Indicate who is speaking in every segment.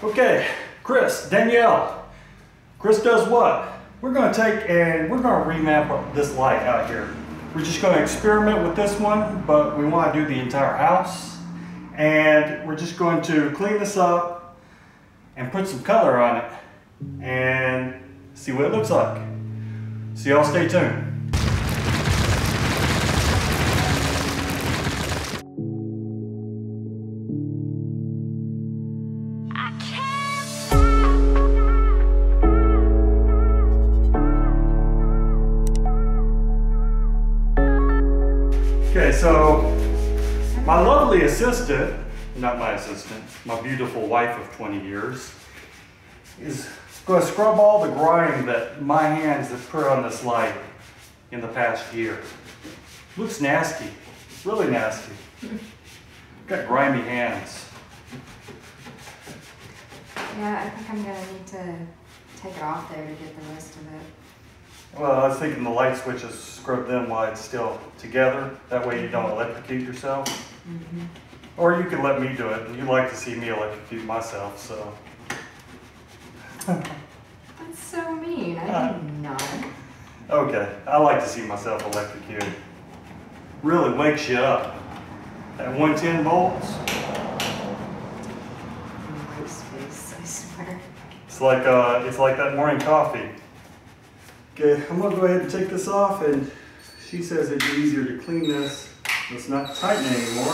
Speaker 1: Okay, Chris, Danielle. Chris does what? We're going to take and we're going to remap this light out here. We're just going to experiment with this one, but we want to do the entire house. And we're just going to clean this up and put some color on it and see what it looks like. So y'all stay tuned. Okay, so my lovely assistant, not my assistant, my beautiful wife of 20 years, is going to scrub all the grime that my hands have put on this light in the past year. Looks nasty, really nasty. Got grimy hands.
Speaker 2: Yeah, I think I'm going to need to take it off there to get the rest of it.
Speaker 1: Well, I was thinking the light switches, scrub them while it's still together. That way you don't electrocute yourself. Mm-hmm. Or you could let me do it. You like to see me electrocute myself, so.
Speaker 2: That's so mean. I do not. Okay,
Speaker 1: I like to see myself electrocuted. Really wakes you up. At 110 volts.
Speaker 2: Space, I swear.
Speaker 1: It's like that morning coffee. Okay, I'm gonna go ahead and take this off, and she says it'd be easier to clean this. It's not tighten anymore.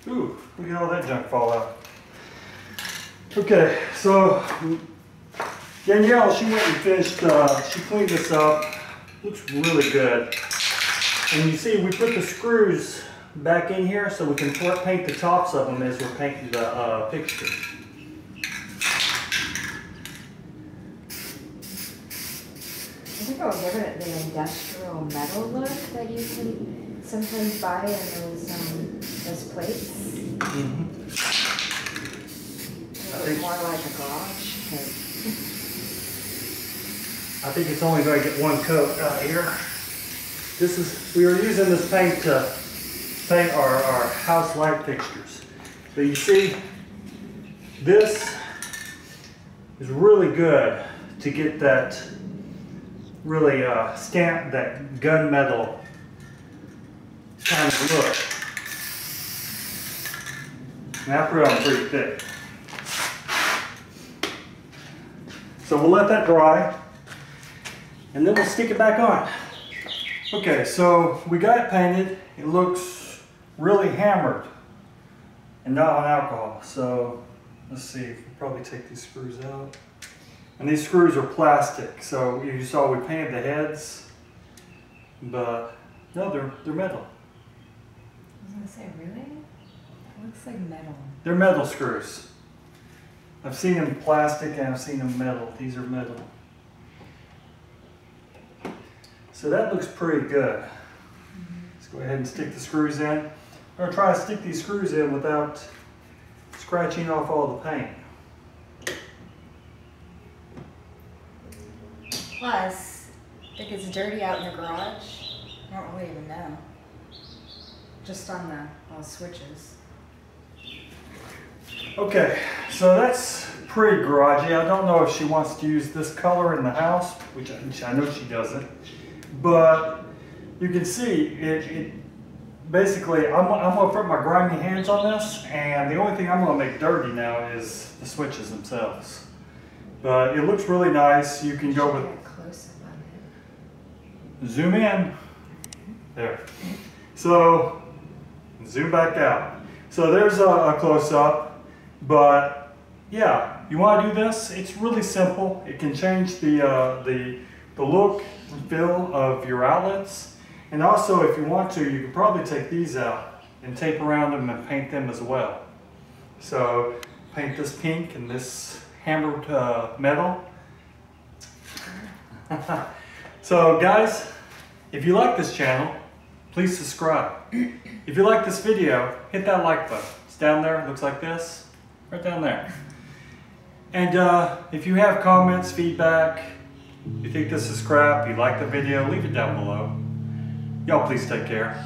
Speaker 1: Ooh, look at all that junk fall out. Okay, so Danielle, she went and finished, she cleaned this up. Looks really good. And you see, we put the screws back in here so we can paint the tops of them as we're painting the picture.
Speaker 2: I think I'll give it the industrial metal look that you can sometimes buy in those plates.
Speaker 1: Mm-hmm.
Speaker 2: It looks more like a garage.
Speaker 1: I think it's only going to get one coat out here. We were using this paint to paint our house light fixtures. But you see, this is really good to get that really stamp that gunmetal kind of look. And I put it on pretty thick. So we'll let that dry and then we'll stick it back on. Okay, so we got it painted. It looks really hammered and not on alcohol. So let's see, we'll probably take these screws out. And these screws are plastic, so you saw we painted the heads, but no, they're metal.
Speaker 2: I was gonna say, really? It looks like metal.
Speaker 1: They're metal screws. I've seen them plastic and I've seen them metal. These are metal. So that looks pretty good. Let's go ahead and stick the screws in. I'm gonna try to stick these screws in without scratching off all the paint.
Speaker 2: Plus, if it gets dirty out in the garage, I don't really even know. Just on the all switches.
Speaker 1: Okay, so that's pretty garagey. I don't know if she wants to use this color in the house, which I know she doesn't. But you can see it basically, I'm gonna put my grimy hands on this, and the only thing I'm gonna make dirty now is the switches themselves. But it looks really nice. You can go with zoom in. There. So zoom back out. So there's a close-up. But yeah, you want to do this? It's really simple. It can change the look and feel of your outlets. And also, if you want to, you can probably take these out and tape around them and paint them as well. So paint this pink and this hammered metal. So guys, if you like this channel, please subscribe. If you like this video, hit that like button. It's down there, it looks like this, right down there. And if you have comments, feedback, you think this is crap, you like the video, leave it down below. Y'all please take care.